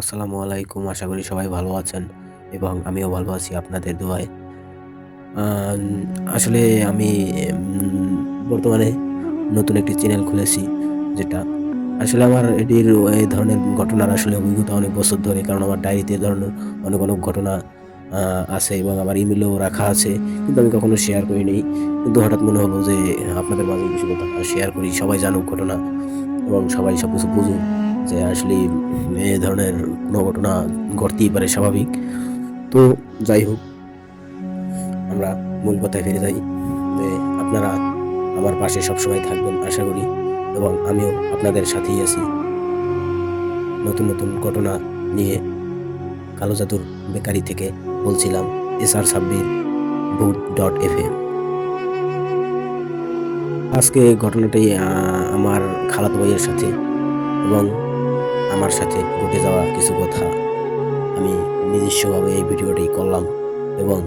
আসসালামু আলাইকুম। আশা করি সবাই ভালো আছেন এবং আমিও ভালো আছি আপনাদের দোয়ায়। আম আসলে আমি বর্তমানে নতুন একটি চ্যানেল খুলেছি, যেটা আসলে আমার এটির এই ধরনের ঘটনার আসলে অভিজ্ঞতা অনেক বছর ধরে। কারণ আমার ডায়েরিতে এ ধরনের অনেক ঘটনা আ আছে এবং আমার ইমেইলেও রাখা আছে। কিন্তু আমি কখনো শেয়ার করিনি। কিন্তু হঠাৎ মনে হলো যে আপনাদের মাঝে কিছু কথা শেয়ার করি। সবাই জানুক ঘটনা এবং সবাই সবকিছু বুঝুক যে আসলেই এ ধরনের কোনো ঘটনা ঘটতেই পারে, স্বাভাবিক। তো যাই হোক, আমরা মূল কথায় ফিরে যাই যে আপনারা আমার পাশে সবসময় থাকবেন আশা করি, এবং আমিও আপনাদের সাথেই আছি নতুন ঘটনা নিয়ে। কালো জাদুর বেকারি থেকে বলছিলাম, এসআর সাব্বির, ভূত.fm। আজকে ঘটনাটি আমার খালাতো ভাইয়ের সাথে এবং আমার সাথে ঘটে যাওয়া কিছু কথা আমি নিজস্বভাবে এই ভিডিওটি করলাম এবং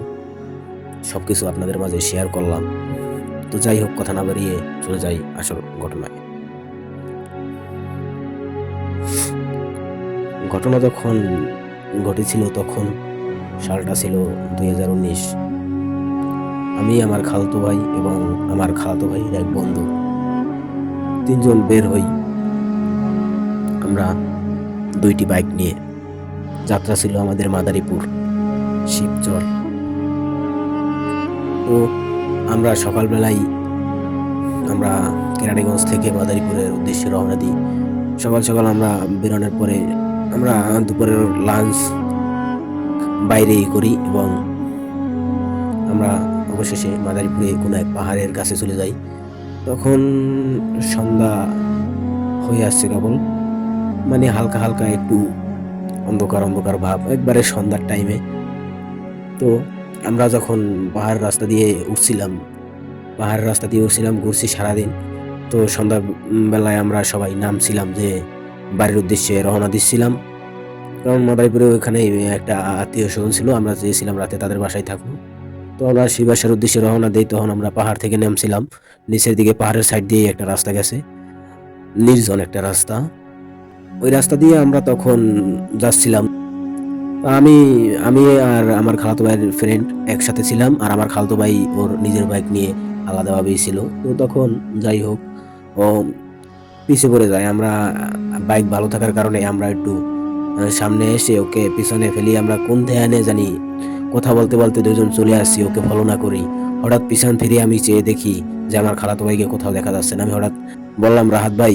সবকিছু আপনাদের মাঝে শেয়ার করলাম। তো যাই হোক, কথা না বাড়িয়ে চলে যাই আসল ঘটনায়। ঘটনা যখন ঘটেছিল তখন সালটা ছিল 2019। আমি, আমার খালাতো ভাই এবং আমার খালাতো ভাইয়ের এক বন্ধু, তিনজন বের হই আমরা দুইটি বাইক নিয়ে। যাত্রা ছিল আমাদের মাদারীপুর, শিবচর। তো আমরা সকালবেলায় আমরা কেরানীগঞ্জ থেকে মাদারীপুরের উদ্দেশ্যে রওনা দিই। সকাল আমরা বেরোনোর পরে আমরা দুপুরের লাঞ্চ বাইরেই করি এবং আমরা অবশেষে মাদারীপুরে কোনো এক পাহাড়ের কাছে চলে যাই। তখন সন্ধ্যা হয়ে আসছে কেবল, মানে হালকা একটু অন্ধকার ভাব, একবারে সন্ধ্যার টাইমে। তো আমরা যখন পাহাড়ের রাস্তা দিয়ে উঠছিলাম, ঘুরছি সারাদিন। তো সন্ধ্যার বেলায় আমরা সবাই নামছিলাম যে বাড়ির উদ্দেশ্যে রওনা দিচ্ছিলাম। কারণ মাদারীপুরে ওখানে একটা আত্মীয় স্বজন ছিল, আমরা চেয়েছিলাম রাতে তাদের বাসায় থাকবো। তো আমরা সেই বাসার উদ্দেশ্যে রওনা দিই। তখন আমরা পাহাড় থেকে নামছিলাম, নিচের দিকে পাহাড়ের সাইড দিয়ে একটা রাস্তা গেছে, নির্জন একটা রাস্তা। ওই রাস্তা দিয়ে আমরা তখন যাচ্ছিলাম। আমি আমি আর আমার খালাতো ভাইয়ের ফ্রেন্ড একসাথে ছিলাম, আর আমার খালাতো ভাই ওর নিজের বাইক নিয়ে আলাদাভাবেই ছিল। তো তখন যাই হোক, ও পিছে পড়ে যায়। আমরা বাইক ভালো থাকার কারণে আমরা একটু সামনে এসে ওকে পিছনে ফেলি। আমরা কোন ধ্যানে জানি কথা বলতে দুজন চলে আসছি ওকে ফলো না করি। হঠাৎ পিছন ফিরে আমি চেয়ে দেখি যে আমার খালাতো ভাইকে কোথাও দেখা যাচ্ছে না। আমি হঠাৎ বললাম, রাহাত ভাই,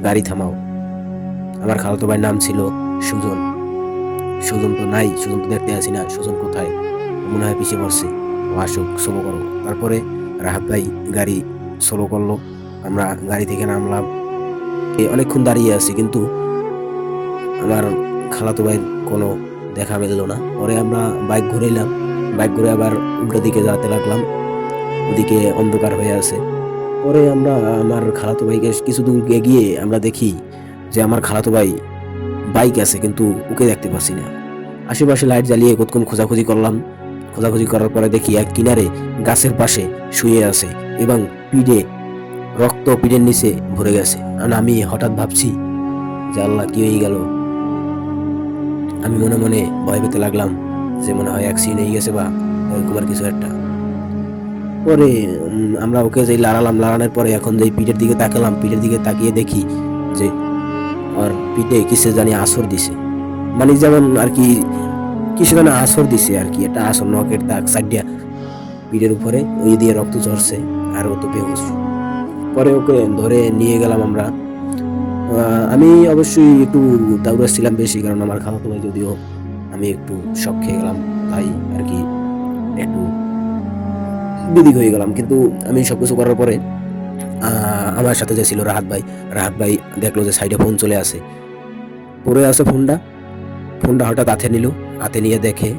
গাড়ি থামাও। আমার খালাতো ভাইয়ের নাম ছিল সুজন। সুজন তো নাই, সুজন তো দেখতে আসি না, সুজন কোথায়? মনে হয় পিছিয়ে পড়ছে, ও আসুক, স্লো করো। তারপরে রাহাত ভাই গাড়ি স্লো করলো, আমরা গাড়ি থেকে নামলাম। অনেকক্ষণ দাঁড়িয়ে আছি, কিন্তু আমার খালাতো ভাইয়ের কোনো দেখা মিলল না। পরে আমরা বাইক ঘুরাইলাম, বাইক ঘুরে আবার উল্টো দিকে যেতে লাগলাম, ওদিকে অন্ধকার হয়ে আছে। পরে আমরা আমার খালাতো ভাইকে কিছু দূর এগিয়ে আমরা দেখি যে আমার খালাতো ভাই বাইক আছে, কিন্তু ওকে দেখতে পাচ্ছি না। আশেপাশে লাইট জ্বালিয়ে কতক্ষণ খোঁজাখুঁজি করলাম। খোঁজাখুঁজি করার পরে দেখি এক কিনারে গাছের পাশে শুয়ে আছে এবং পিঠের নিচে ভরে গেছে। আর আমি হঠাৎ ভাবছি যে আল্লাহ, কি হয়ে গেল? আমি মনে মনে ভয় পেতে লাগলাম যে মনে হয় অ্যাক্সিডেন্ট হয়ে গেছে বা এরকম আর কিছু একটা। পরে আমরা ওকে যেই লাড়ানোর পরে এখন যেই পিঠের দিকে তাকালাম, পিঠের দিকে তাকিয়ে দেখি যে আর পিঠে কিসে জানি আছর দিছে, মানে যেমন আর কি কিসে জানি আছর দিছে আর কি, এটা আছর নখের দাগ সাইডিয়া পিঠের উপরে, ওই দিয়ে রক্ত ঝরছে আর ও তো বেহুশ। পরে ওকে ধরে নিয়ে গেলাম আমরা। আমি অবশ্যই একটু দাউড়াচ্ছিলাম বেশি, কারণ আমার খালাতো ভাই, যদিও আমি একটু শক খেয়ে গেলাম, তাই আর কি একটু বিদিক হয়ে গেলাম। কিন্তু আমি সবকিছু করার পরে আমার সাথে যে ছিল রাহাত ভাই দেখলো যে সাইডে ফোন চলে আসে, পড়ে আছে ফোনটা হঠাৎ হাতে নিল। হাতে নিয়ে দেখে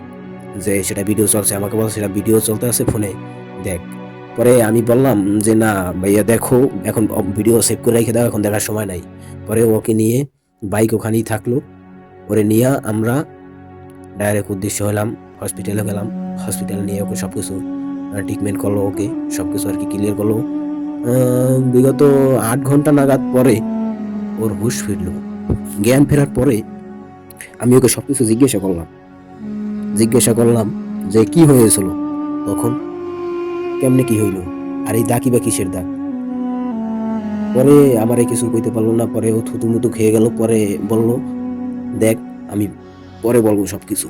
যে সেটা ভিডিও চলছে। আমাকে বলছে সেটা ভিডিও চলতে আছে ফোনে, দেখ। পরে আমি বললাম যে না ভাইয়া, দেখো, এখন ভিডিও সেভ করে রেখে দাও, এখন দেখার সময় নাই। পরে ওকে নিয়ে বাইক ওখানেই থাকলো। ওরে নিয়ে আমরা ডাইরেক্ট উদ্দেশ্য হলাম হসপিটালে গেলাম। হসপিটাল নিয়ে ওকে সবকিছু ট্রিটমেন্ট করলো, ওকে সবকিছু আর কি ক্লিয়ার করলো। বিগত 8 ঘন্টা নাগাদ পরে ওর হুঁশ ফিরল। জ্ঞান ফেরার পরে আমি ওকে সবকিছু জিজ্ঞাসা করলাম যে কি হয়েছিল তখন, কেমনে কি হইল, আর এই দাগই বা কিসের দাগ। পরে আমারে কিছু কইতে পারলো না, পরে ও থুতুমুতু খেয়ে গেল। পরে বলল, দেখ আমি পরে বলবো সবকিছু।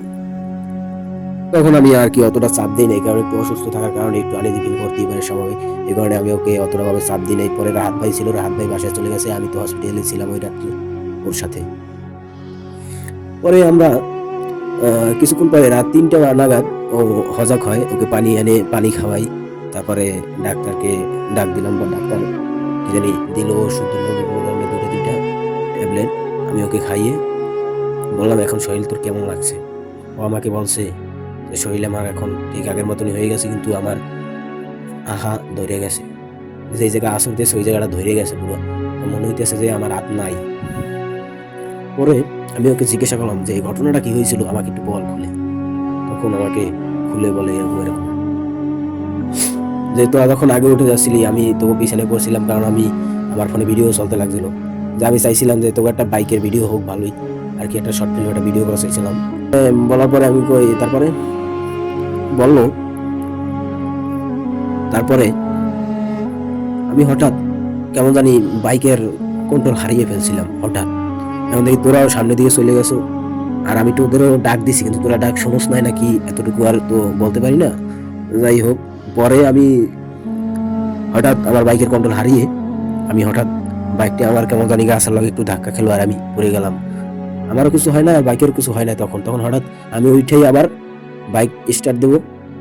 তখন আমি আর কি অতটা চাপ দিই নাই, কারণ একটু অসুস্থ থাকার কারণে একটু আনইজি ফিল করতেই পারে স্বাভাবিক। এই কারণে আমি ওকে অতটা ভাবে চাপ দিই নাই। পরে রাহাত ভাই ছিল, রাহাত ভাই বাসায় চলে গেছে, আমি তো হসপিটালে ছিলাম ওই রাত্রে ওর সাথে। পরে আমরা কিছুক্ষণ পরে রাত ৩টা নাগাদ ও হজাক হয়, ওকে পানি এনে পানি খাওয়াই। তারপরে ডাক্তারকে ডাক দিলাম, বা ডাক্তার কি জানি দিল, ওষুধ দিল বিভিন্ন ধরনের ২টা ৩টা ট্যাবলেট। আমি ওকে খাইয়ে বললাম, এখন শরীর তোর কেমন লাগছে? ও আমাকে বলছে যে শরীর আমার এখন ঠিক আগের মতনই হয়ে গেছে, কিন্তু আমার আহা ধরে গেছে, যে জায়গা আসর দিয়েছে ওই জায়গাটা ধরে গেছে পুরো, মনে হইতেছে যে আমার হাত নাই। পরে আমি ওকে জিজ্ঞাসা করলাম যে এই ঘটনাটা কি হয়েছিল, আমাকে একটু বল খুলে। তখন আমাকে খুলে বলে এরকম এরকম, যে তোরা যখন আগে উঠে যাচ্ছিলি আমি তোকে পিছনে পড়ছিলাম, কারণ আমি আমার ফোনে ভিডিও চলতে লাগছিল, যে আমি চাইছিলাম যে তোকে একটা বাইকের ভিডিও হোক ভালোই আর কি, একটা শর্ট ফিল্ম একটা ভিডিও করা চাইছিলাম। বলার পরে আমি কই, তারপরে বললো, তারপরে আমি হঠাৎ কেমন জানি বাইকের কন্ট্রোল হারিয়ে ফেলছিলাম হঠাৎ। এখন দেখি তোরাও সামনে দিকে চলে গেছো, আর আমি তো ওদেরও ডাক দিছি, কিন্তু তোরা ডাক শোনস নাই নাকি এতটুকু আর তো বলতে পারি না। যাই হোক, পরে আমি হঠাৎ আমার বাইকের কন্ট্রোল হারিয়ে আমি হঠাৎ বাইকটা আমার কেমন জানি গাছের লগে একটু ধাক্কা খেলো, আর আমি পড়ে গেলাম। আমারও কিছু হয় না, আর বাইকের কিছু হয় না। তখন হঠাৎ আমি উঠেই আবার বাইক স্টার্ট দেবো,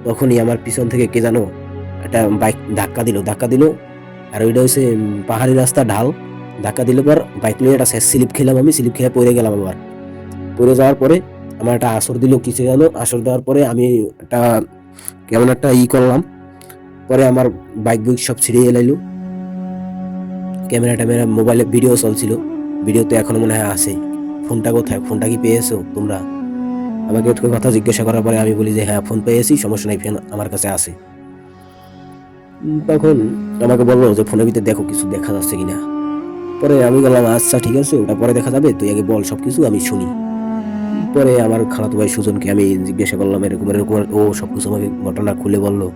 তখনই আমার পিছন থেকে কে জানো একটা বাইক ধাক্কা দিল। আর ওইটা হচ্ছে পাহাড়ি রাস্তা, ঢাল। ধাক্কা দিলে পর বাইক নিয়ে একটা স্লিপ খেলাম, আমি স্লিপ খেলে পড়ে গেলাম। আবার পড়ে যাওয়ার পরে আমার একটা আসর দিল, কিসে গেল আসর দেওয়ার পরে আমি একটা কেমন একটা করলাম। পরে আমার বাইক সব ছিঁড়ে এলাইলো, ক্যামেরা মোবাইলে ভিডিও চলছিল, ভিডিওতে এখনো মনে হয় আছে। ফোনটা কোথায়, ফোনটা কি পেয়েছো তোমরা? আমাকে কথা জিজ্ঞাসা করার পরে আমি বলি যে হ্যাঁ ফোন পেয়েছি, সমস্যা নাই, ফোন আমার কাছে আছে। তখন আমাকে বললো যে ফোনের ভিতরে দেখো কিছু দেখা যাচ্ছে কিনা। পরে আমি বললাম আচ্ছা ঠিক আছে, ওটা পরে দেখা যাবে, তুই আগে বল সবকিছু, আমি শুনি। পরে আমার খালাতো ভাই সুজনকে আমি জিজ্ঞাসা করলাম এরকম এরকম, ও সবকিছু আমাকে ঘটনা খুলে বললো।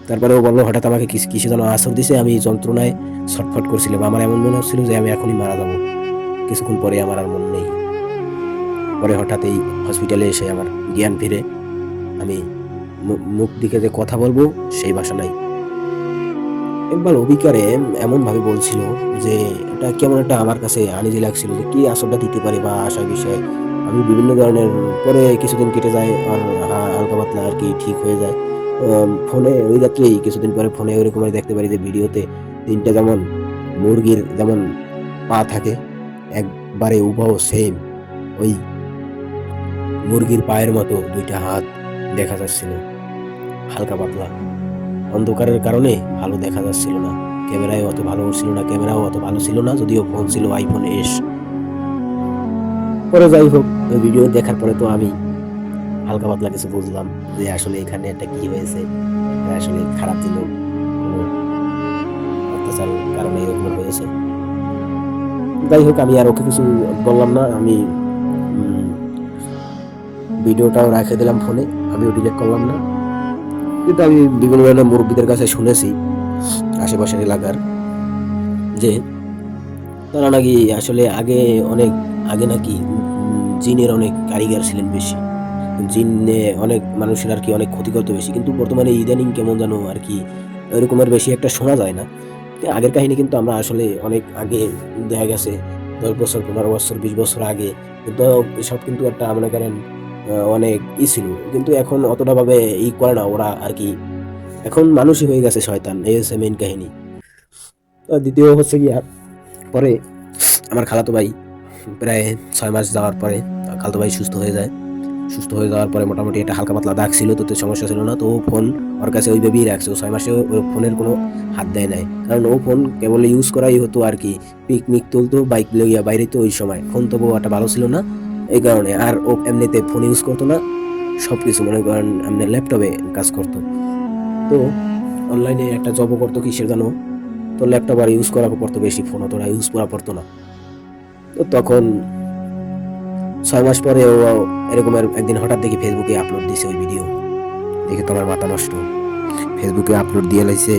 তারপরে ও বললো হঠাৎ আমাকে কিসে যেন আসর দিছে, আমি যন্ত্রণায় ছটফট করছিলাম, আমার এমন মনে হচ্ছিল যে আমি এখনই মারা যাবো। কিছুক্ষণ পরে আমার আর মন নেই। পরে হঠাৎ এই হসপিটালে এসে আমার জ্ঞান ফিরে, আমি মুখ দিকে যে কথা বলবো সেই ভাষা নাই। একবার অভিকারে এমন ভাবে বলছিল যে এটা কেমন একটা আমার কাছে আনিজি লাগছিল, যে কি আসরটা দিতে পারে বা আশার বিষয়ে আমি বিভিন্ন ধরনের। পরে কিছুদিন কেটে যায়, আর হালকা পাতলা আর কি ঠিক হয়ে যায়। ফোনে ওই রাত্রেই কিছুদিন পরে ফোনে ওইরকম দেখতে পারি যে ভিডিওতে 3টা যেমন মুরগির যেমন পা থাকে একবারে উবাও সেম, ওই মুরগির পায়ের মতো 2টা হাত দেখা যাচ্ছিল, হালকা পাতলা। অন্ধকারের কারণে ভালো দেখা যাচ্ছিল না, ক্যামেরাও অত ভালো ছিল না, যদিও ফোন ছিল আইফোন এস। পরে যাই হোক, ওই ভিডিও দেখার পরে তো আমি হালকা পাতলা কিছু বুঝলাম যে আসলে এখানে একটা কি হয়েছে, আসলে খারাপ দিল, কোনো অত্যাচারের কারণে এরকম হয়েছে। যাই হোক, আমি আর ওকে কিছু বললাম না, আমি ভিডিওটাও রেখে দিলাম ফোনে, আমিও ডিলিট করলাম না। কিন্তু আমি বিভিন্ন ধরনের মুরব্বীদের কাছে শুনেছি আশেপাশের এলাকার, যে তারা নাকি আসলে অনেক আগে নাকি জিনের অনেক কারিগর ছিলেন বেশি, জিনে অনেক মানুষের আর কি অনেক ক্ষতি করতে বেশি। কিন্তু বর্তমানে ইদানিং কেমন জানো আর কি ওইরকমের বেশি একটা শোনা যায় না। আগের কাহিনী কিন্তু আমরা আসলে অনেক আগে দেখা গেছে 10 বছর 15 বছর 20 বছর আগে কিন্তু এসব কিন্তু একটা মনে করেন অনেক ছিল, কিন্তু এখন অতটা ভাবে করে না ওরা আর কি। এখন মানুষই হয়ে গেছে শয়তান, এই হচ্ছে মেইন কাহিনী। দ্বিতীয় হচ্ছে গিয়া, পরে আমার খালাতো ভাই প্রায় 6 মাস যাওয়ার পরে খালাতো ভাই সুস্থ হয়ে যায়। সুস্থ হয়ে যাওয়ার পরে মোটামুটি একটা হালকা পাতলা দাগ ছিল, তো সমস্যা ছিল না। তো ও ফোন ওর কাছে ওইভাবেই রাখছে, ও 6 মাসে ওই ফোনের কোনো হাত দেয় নাই, কারণ ও ফোন কেবল ইউজ করাই হতো আর কি, পিকনিক তুলতো, বাইক লইয়া বাইরে, তো ওই সময় ফোন তো একটা ভালো ছিল না এই কারণে। আর ও এমনিতে ফোন ইউজ করতো না, সবকিছু মনে করেন এমনি ল্যাপটপে কাজ করতো। তো অনলাইনে একটা জবও করতো কিসের জানো, তো ল্যাপটপ আর ইউজ করা পড়তো বেশি, ফোন অতটা ইউজ করা পড়তো না। তো তখন 6 মাস পরে ও এরকম একদিন হঠাৎ দেখি ফেসবুকে আপলোড দিছে ওই ভিডিও, দেখে তোমার মাথা নষ্ট। ফেসবুকে আপলোড দিয়ে লাইছে,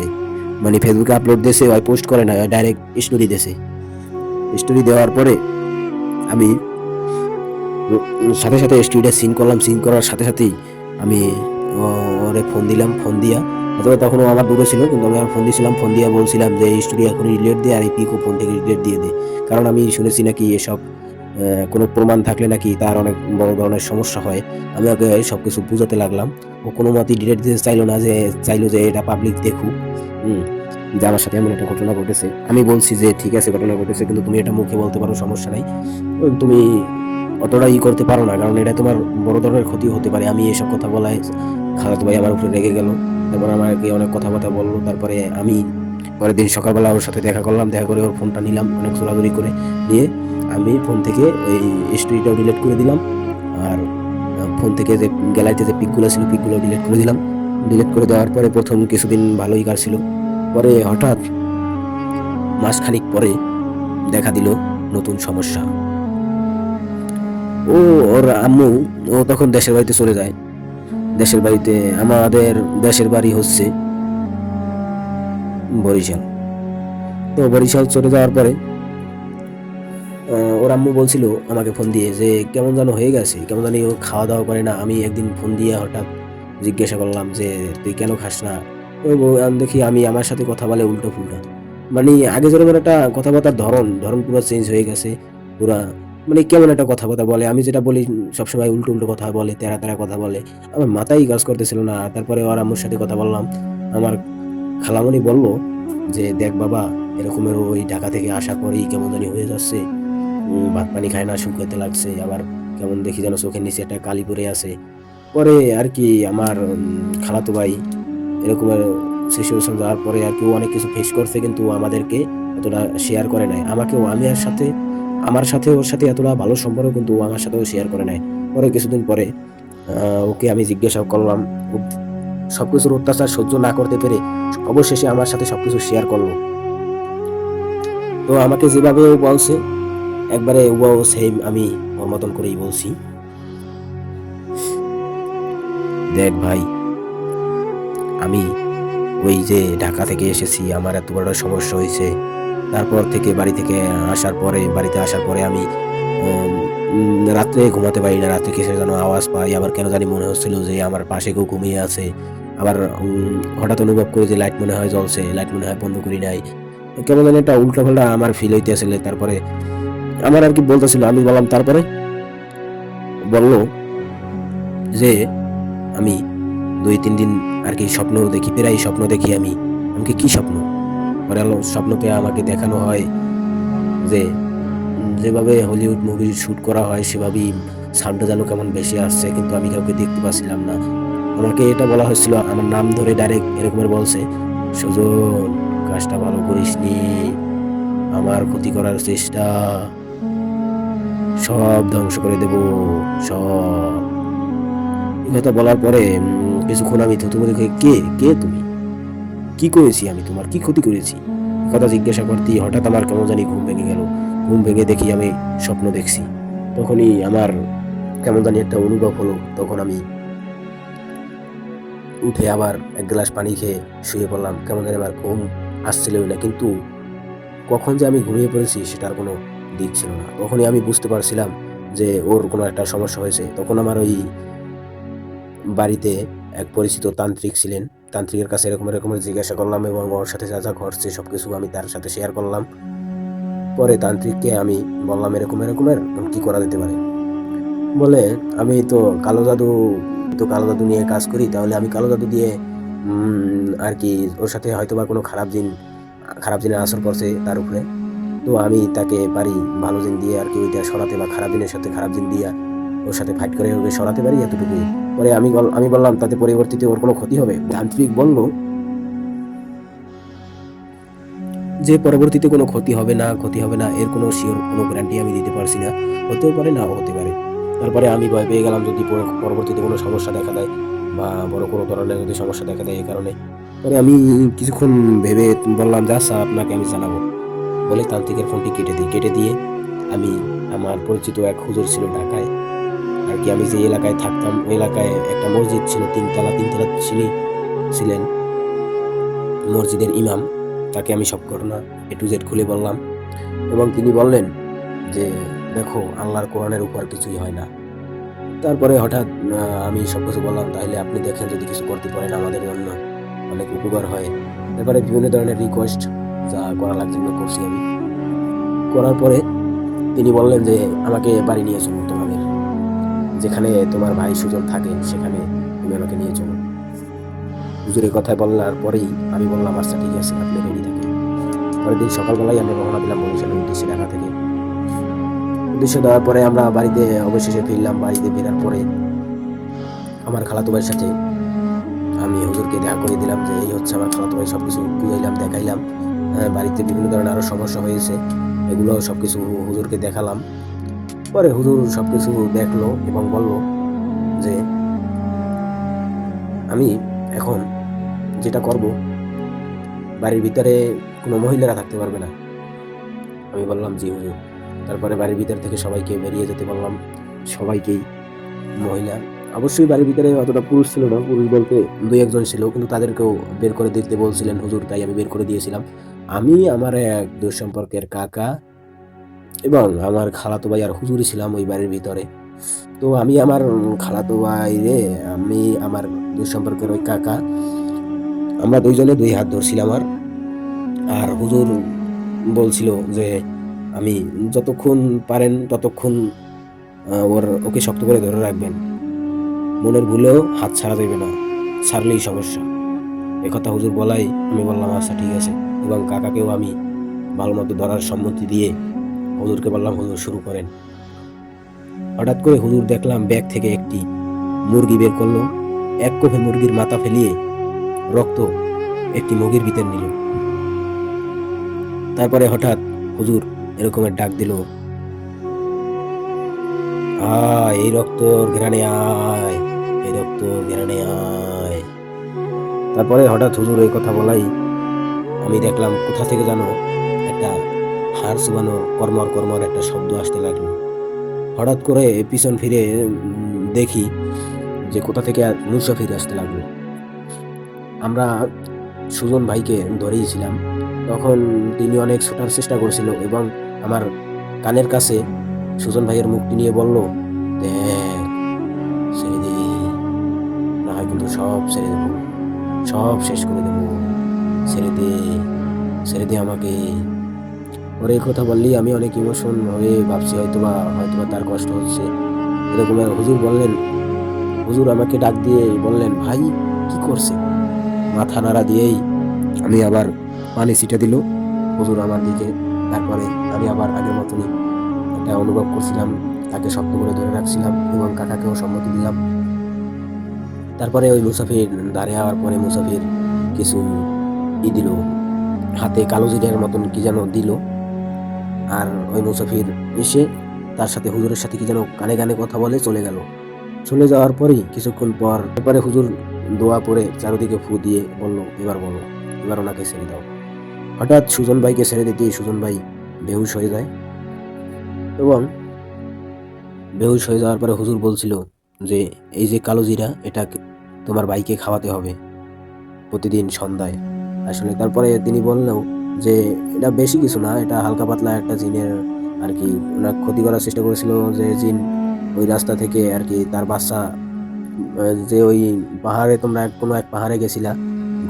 মানে ফেসবুকে আপলোড দিয়েছে, ওই পোস্ট করে না, ডাইরেক্ট স্টোরি দিয়েছে। স্টোরি দেওয়ার পরে আমি সাথে সাথে স্টোরিটা সিন করলাম, সিন করার সাথে সাথেই আমি ওরে ফোন দিলাম। ফোন দিয়া অথবা তখন ও আমার দূরে ছিল, কিন্তু আমি ফোন দিয়েছিলাম, ফোন দিয়ে বলছিলাম যে এই স্টোরি এখন ডিলিট দিয়ে আর এই পিকও ফোন থেকে ডিলিট দিয়ে দে। কারণ আমি শুনেছি নাকি এসব কোনো প্রমাণ থাকলে নাকি তার অনেক বড় ধরনের সমস্যা হয়। আমি ওকে সবকিছু বুঝাতে লাগলাম। ও কোনো মতেই ডিলিট দিতে চাইলো না, চাইলো যে এটা পাবলিক দেখুক, যে আমার সাথে এমন একটা ঘটনা ঘটেছে। আমি বলছি যে ঠিক আছে ঘটনা ঘটেছে, কিন্তু তুমি এটা মুখে বলতে পারো, সমস্যা নাই। তুমি অতটা করতে পারো না, কারণ এটা তোমার বড় ধরনের ক্ষতি হতে পারে। আমি এসব কথা বলায় খালাতো ভাই আমার উপরে রেগে গেল। তারপর আমাকে অনেক কথাবার্তা বললো। তারপরে আমি পরের দিন সকালবেলা ওর সাথে দেখা করলাম, দেখা করে ওর ফোনটা নিলাম, অনেক জোরাজুরি করে নিয়ে আমি ফোন থেকে ওই স্টোরিটাও ডিলিট করে দিলাম। আর ফোন থেকে যে গ্যালারিতে যে পিকগুলো ছিল পিকগুলো ডিলিট করে দিলাম। ডিলিট করে দেওয়ার পরে প্রথম কিছুদিন ভালোই কাটছিল। পরে হঠাৎ মাসখানিক পরে দেখা দিল নতুন সমস্যা। ওর আম্মু, ও তখন দেশের বাড়িতে চলে যায়। দেশের বাড়িতে, আমাদের দেশের বাড়ি হচ্ছে বরিশাল। তো বরিশাল চলে যাওয়ার পরে ওর আম্মু বলছিল আমাকে ফোন দিয়ে যে কেমন যেন হয়ে গেছে, কেমন জানি ও খাওয়া দাওয়া করে না। আমি একদিন ফোন দিয়ে হঠাৎ জিজ্ঞাসা করলাম যে তুই কেন খাস না। আমি দেখি আমি আমার সাথে কথা বলে উল্টো ফুল্টা, মানে আগে যেরকম একটা কথাবার্তার ধরন পুরো চেঞ্জ হয়ে গেছে পুরা। মানে কেমন একটা কথাবার্তা বলে, আমি যেটা বলি সবসময় উল্টো উল্টো কথা বলে, তেরা তেরা কথা বলে। আমার মাথায় কাজ করতেছিল না। তারপরে ওর আম্মুর সাথে কথা বললাম। আমার খালামণি বলল যে দেখ বাবা, এরকমের ওই ঢাকা থেকে আসার পরেই কেমন জানি হয়ে যাচ্ছে, ভাত পানি খায় না, শুকাতে লাগছে, আবার কেমন দেখি যেন চোখের নিচে একটা কালি পড়ে আছে। পরে আর কি আমার খালাতো ভাই এরকমের সিচুয়েশন যাওয়ার পরে আর কি ও অনেক কিছু ফেস করছে, কিন্তু আমাদেরকে এতটা শেয়ার করে নাই। আমাকেও, আমি আর সাথে আমার সাথে ওর সাথে এতটা ভালো সম্পর্ক, কিন্তু ও আমার সাথেও শেয়ার করে নাই। পরে কিছুদিন পরে ওকে আমি জিজ্ঞাসা করলাম, ও সবকিছুর অত্যাচার সহ্য না করতে পেরে অবশেষে আমার সাথে সবকিছু শেয়ার করলো। তো আমাকে যেভাবে ও বলছে একবারে ও সেম আমি ওর মতন করেই বলছি। দেখ ভাই, আমি ওই যে ঢাকা থেকে এসেছি, আমার এত বড় সমস্যা হয়েছে। তারপর থেকে বাড়িতে আসার পরে আমি রাত্রে ঘুমাতে পারি না। রাত্রে কিসের যেন আওয়াজ পাই, আবার কেন জানি মনে হচ্ছিল যে আমার পাশে কেউ ঘুমিয়ে আছে। আবার হঠাৎ অনুভব করি যে লাইট মনে হয় জ্বলছে, লাইট মনে হয় বন্ধ করি নাই। কেমন জানি একটা উল্টা পাল্টা আমার ফিল হইতেছিল। তারপরে আমার আর কি বলতেছিল, আমি বললাম, তারপরে বললো যে আমি 2-3 দিন আর কি স্বপ্ন দেখি, প্রায় স্বপ্ন দেখি আমি। আমাকে কি স্বপ্ন? পরে স্বপ্নতে আমাকে দেখানো হয় যে যেভাবে হলিউড মুভি শুট করা হয় সেভাবেই সাউন্ডটা যেন কেমন বেশি আসছে, কিন্তু আমি কাউকে দেখতে পাচ্ছিলাম না। আমাকে এটা বলা হয়েছিল, আমার নাম ধরে ডাইরেক্ট এরকমের বলছে, সুজন কাজটা ভালো করিসনি, আমার ক্ষতি করার চেষ্টা, সব ধ্বংস করে দেব, সব। এই কথা বলার পরে কিছুক্ষণ আমি থুতুমুথু খেয়ে, কে কে তুমি, কি করেছি আমি, তোমার কি ক্ষতি করেছি, কথা জিজ্ঞাসা করতেই হঠাৎ আমার কেমন জানি ঘুম ভেঙে গেল। ঘুম ভেঙে দেখি আমি স্বপ্ন দেখছি। তখনই আমার কেমন জানি একটা অনুভব হলো। তখন আমি উঠে আবার এক গ্লাস পানি খেয়ে শুয়ে পড়লাম। কেমন জানি আমার ঘুম আসছিলই না, কিন্তু কখন যে আমি ঘুমিয়ে পড়েছি সেটার কোনো দিক ছিল না। তখনই আমি বুঝতে পারছিলাম যে ওর কোনো একটা সমস্যা হয়েছে। তখন আমার ওই বাড়িতে এক পরিচিত তান্ত্রিক ছিলেন, তান্ত্রিকের কাছে এরকমের জিজ্ঞাসা করলাম, এবং ওর সাথে যা যা ঘটছে সবকিছু আমি তার সাথে শেয়ার করলাম। পরে তান্ত্রিককে আমি বললাম এরকমের কি করা যেতে পারে। বলে আমি তো কালো জাদু নিয়ে কাজ করি, তাহলে আমি কালো জাদু দিয়ে আর কি ওর সাথে হয়তো বা কোনো খারাপ জিনের আসর পড়ছে তার উপরে। তো আমি তাকে পারি ভালো জিন দিয়ে আর কি ওইটা সরাতে, বা খারাপ জিনের সাথে খারাপ জিন দিয়ে ওর সাথে ফাইট করে ওকে সরাতে পারি, এতটুকুই। পরে আমি বললাম তাতে পরবর্তীতে ওর কোনো ক্ষতি হবে? তান্ত্রিক বলল যে পরবর্তীতে কোনো ক্ষতি হবে না, এর কোনো শিওর কোনো গ্যারান্টি আমি দিতে পারছি না, হতেও পারে নাও হতে পারে। তারপরে আমি ভয় পেয়ে গেলাম যদি পরবর্তীতে কোনো সমস্যা দেখা দেয়, বা বড় কোনো ধরনের যদি সমস্যা দেখা দেয় এই কারণে। পরে আমি কিছুক্ষণ ভেবে বললাম, যা স্যার আপনাকে আমি জানাবো, বলে তান্ত্রিকের ফোনটি কেটে দিয়ে আমি আমার পরিচিত এক হুজুর ছিল ঢাকায় আর কি। আমি যে এলাকায় থাকতাম ওই এলাকায় একটা মসজিদ ছিল, তিনতলা তিনি ছিলেন মসজিদের ইমাম। তাকে আমি সব ঘটনা A to Z খুলে বললাম এবং তিনি বললেন যে দেখো, আল্লাহর কোরআনের উপর কিছুই হয় না। তারপরে হঠাৎ আমি সবকিছু বললাম, তাহলে আপনি দেখেন যদি কিছু করতে পারেন আমাদের জন্য অনেক উপকার হয়। তারপরে বিভিন্ন ধরনের রিকোয়েস্ট যা করা লাগছে করছি আমি। করার পরে তিনি বললেন যে আমাকে বাড়ি নিয়ে চলো, তোমাদের যেখানে তোমার ভাই সুজন থাকে সেখানে তুমি আমাকে নিয়ে চলো। হুজুরের কথা বলার পরেই আমি বললাম আচ্ছা ঠিক আছে, আপনি রেডি থাকেন। পরের দিন সকালবেলায় আমরা রওনা দিলাম বরিশালের উদ্দেশ্যে, ঢাকা থেকে। উদ্দেশ্য দেওয়ার পরে আমরা বাড়িতে অবশেষে ফিরলাম। বাড়িতে ফেরার পরে আমার খালাতো ভাইয়ের সাথে আমি হুজুরকে দেখা করে দিলাম যে এই হচ্ছে আমার খালাতো ভাই। সবকিছু বুঝাইলাম, দেখাইলাম। বাড়িতে বিভিন্ন ধরনের আরো সমস্যা হয়েছে, এগুলো সবকিছু হুজুরকে দেখালাম। পরে হুজুর সবকিছু দেখলো এবং বলল যে আমি এখন যেটা করব, বাড়ির ভিতরে কোনো মহিলারা থাকতে পারবে না। আমি বললাম জি হুজুর। তারপরে বাড়ির ভিতর থেকে সবাইকে বেরিয়ে যেতে বললাম, সবাইকেই। মহিলা অবশ্যই বাড়ির ভিতরে অতটা পুরুষ ছিল না, পুরুষ বলতে 2-1 জন ছিল, কিন্তু তাদেরকেও বের করে দিতে বলছিলেন হুজুর, তাই আমি বের করে দিয়েছিলাম। আমি, আমার এক দূর সম্পর্কের কাকা এবং আমার খালাতো ভাই আর হুজুরই ছিলাম ওই বাড়ির ভিতরে। তো আমি আমার খালাতো ভাই রে, আমি আমার দূর সম্পর্কের ওই কাকা, আমরা 2 জনে 2 হাত ধরছিলাম। আর হুজুর বলছিল যে আমি যতক্ষণ পারেন ততক্ষণ ওকে শক্ত করে ধরে রাখবেন, মনের ভুলেও হাত ছাড়া যাবে না, ছাড়লেই সমস্যা। একথা হুজুর বলাই আমি বললাম আচ্ছা ঠিক আছে, এবং কাকাকেও আমি ভালো মতো ধরার সম্মতি দিয়ে হুজুরকে বললাম হুজুর শুরু করেন। হঠাৎ করে হুজুর দেখলাম ব্যাগ থেকে একটি মুরগি বের করলো, এক কোপে মুরগির মাথা ফেলিয়ে রক্ত একটি মগের ভিতর নিল। তারপরে হঠাৎ হুজুর এরকমের ডাক দিল, এই রক্তর ঘ্রাণে আয়, এই রক্তর ঘ্রাণে আয়। তারপরে হঠাৎ হুজুর এই কথা বলাই আমি দেখলাম কোথা থেকে যেন একটা হাড় চুবানো কর্মর কর্মর একটা শব্দ আসতে লাগলো। হঠাৎ করে পিছন ফিরে দেখি যে কোথা থেকে মুসাফির আসতে লাগলো। আমরা সুজন ভাইকে ধরেইছিলাম, তখন তিনি অনেক ছোটার চেষ্টা করছিল এবং আমার কানের কাছে সুজন ভাইয়ের মুখটি নিয়ে বলল, দেখ ছেড়ে দে, না হয় কিন্তু সব ছেড়ে দেবো, সব শেষ করে দেবো, ছেড়ে দে, ছেড়ে দে আমাকে। ওর এই কথা বললেই আমি অনেক ইমোশন হয়ে ভাবছি হয়তোবা তার কষ্ট হচ্ছে এরকম। হুজুর বললেন, হুজুর আমাকে ডাক দিয়ে বললেন, ভাই কি করছে? মাথা নাড়া দিয়েই আমি আবার পানি ছিটে দিল হুজুর আমার দিকে। তারপরে আমি আবার আগের মতনই একটা অনুভব করছিলাম, তাকে শক্ত করে ধরে রাখছিলাম এবং কাকাকেও সম্মতি দিলাম। তারপরে ওই মুসাফির ধারে হওয়ার পরে মুসাফির কিছু দিল, হাতে কালো জিরার মতন কি যেন দিল। আর ওই মুসাফির এসে তার সাথে হুজুরের সাথে কি যেন কানে কানে কথা বলে চলে গেল। চলে যাওয়ার পরই কিছুক্ষণ পর এবারে হুজুর দোয়া পরে চারদিকে ফু দিয়ে বলল, এবার বলো, এবার ওনাকে ছেড়ে দাও। হঠাৎ সুজন ভাইকে ছেড়ে দিতেই সুজন ভাই বেহুশ হয়ে যায় এবং বেহুশ হয়ে যাওয়ার পরে হুজুর বলছিল যে এই যে কালো জিরা, এটা তোমার ভাইকে খাওয়াতে হবে প্রতিদিন সন্ধ্যায়। আসলে তারপরে তিনি বললেও যে এটা বেশি কিছু না, এটা হালকা পাতলা একটা জিনের আর কি। ওনার ক্ষতি করার চেষ্টা করেছিল যে জিন ওই রাস্তা থেকে আর কি তার বাচ্চা, যে ওই পাহাড়ে তোমরা কোনো এক পাহাড়ে গেছিলা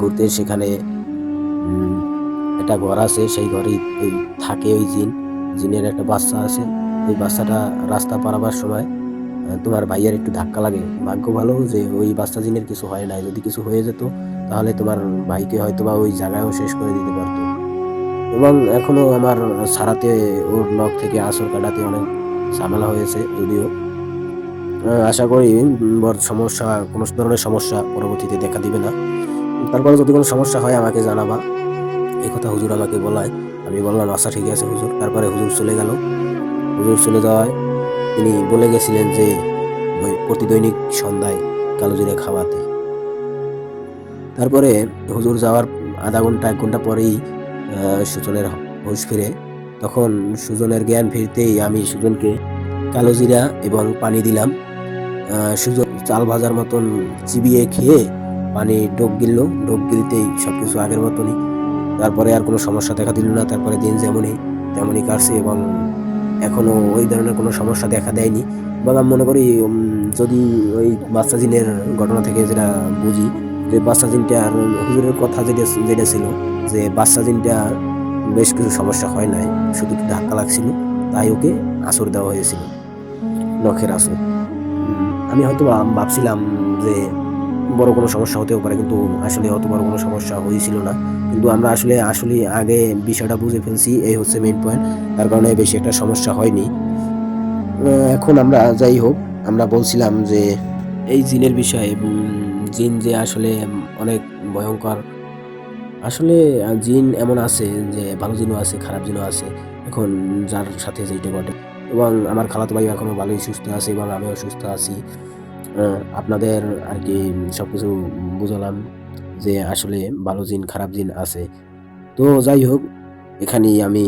ঘুরতে, সেখানে একটা ঘর আছে, সেই ঘরেই ওই থাকে ওই জিনের একটা বাচ্চা আছে। ওই বাচ্চাটা রাস্তা পারাবার সময় তোমার ভাইয়ের একটু ধাক্কা লাগে। ভাগ্য ভালো যে ওই বাচ্চা জিনের কিছু হয় নাই, যদি কিছু হয়ে যেত তাহলে তোমার ভাইকে হয়তোবা ওই জায়গায়ও শেষ করে দিতে পারতো। এবং এখনো আমার ছাড়াতে, ওর নখ থেকে আঁচড় কাটাতে অনেক ঝামেলা হয়েছে। যদিও আশা করি সমস্যা, কোনো ধরনের সমস্যা পরবর্তীতে দেখা দিবে না। তারপরে যদি কোনো সমস্যা হয় আমাকে জানাবা, এই কথা হুজুর আমাকে বলায় আমি বললাম আচ্ছা ঠিক আছে হুজুর। তারপরে হুজুর চলে গেল। হুজুর চলে যাওয়ায় তিনি বলে গেছিলেন যে প্রতি দৈনিক সন্ধ্যায় কালো জিরে খাওয়াতে। তারপরে হুজুর যাওয়ার আধা ঘন্টা 1 ঘন্টা পরেই সুজনের হুঁশ ফিরে। তখন সুজনের জ্ঞান ফিরতেই আমি সুজনকে কালো জিরা এবং পানি দিলাম। সুজন চাল ভাজার মতন চিবিয়ে খেয়ে পানি ঢোক গিলতেই সবকিছু আগের মতনই। তারপরে আর কোনো সমস্যা দেখা দিল না। তারপরে দিন তেমনই কাটছে এবং এখনো ওই ধরনের কোনো সমস্যা দেখা দেয়নি। এবং আমি মনে করি যদি ওই বাচ্চা জিনের ঘটনা থেকে যেটা বুঝি যে বাচ্চা জিনটার হুজুরের কথা যেটা ছিল যে বাচ্চা জিনটার বেশ কিছু সমস্যা হয় নাই, শুধু একটু ধাক্কা লাগছিল, তাই ওকে আঁচড় দেওয়া হয়েছিল, নখের আঁচড়। আমি হয়তো ভাবছিলাম যে বড় কোনো সমস্যা হতেও পারে, কিন্তু আসলে অত বড় কোনো সমস্যা হয়েছিল না। কিন্তু আমরা আসলে আগে বিষয়টা বুঝে ফেলছি, এই হচ্ছে মেইন পয়েন্ট। তার কারণে বেশি একটা সমস্যা হয়নি। এখন আমরা যাই হোক, আমরা বলছিলাম যে এই জিনের বিষয়ে জিন যে আসলে অনেক ভয়ঙ্কর। আসলে জিন এমন আছে যে ভালো জিনও আছে, খারাপ জিনও আছে। এখন যার সাথে যেইটা ঘটে। এবং আমার খালাতো ভাই এখনো ভালোই সুস্থ আছে এবং আমিও সুস্থ আছি। আপনাদের আর কি সবকিছু বুঝালাম যে আসলে ভালো জিন খারাপ জিন আছে। তো যাই হোক, এখানেই আমি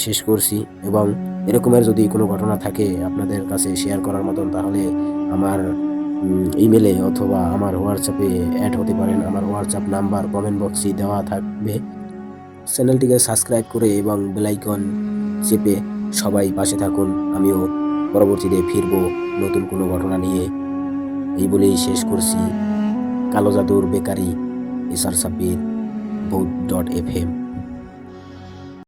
শেষ করছি। এবং এরকমের যদি কোনো ঘটনা থাকে আপনাদের কাছে শেয়ার করার মতন, তাহলে আমার ইমেলে অথবা আমার হোয়াটসঅ্যাপে অ্যাড হতে পারেন। আমার হোয়াটসঅ্যাপ নাম্বার কমেন্ট বক্সে দেওয়া থাকবে। চ্যানেলটিকে সাবস্ক্রাইব করে এবং বেল আইকন চেপে সবাই পাশে থাকুন। আমিও পরবর্তীতে ফিরবো নতুন কোনো ঘটনা নিয়ে। এই বলেই শেষ করছি। কালো জাদুর বেকারি, এসআর সাব্বির, বৌদ্ধ.fm।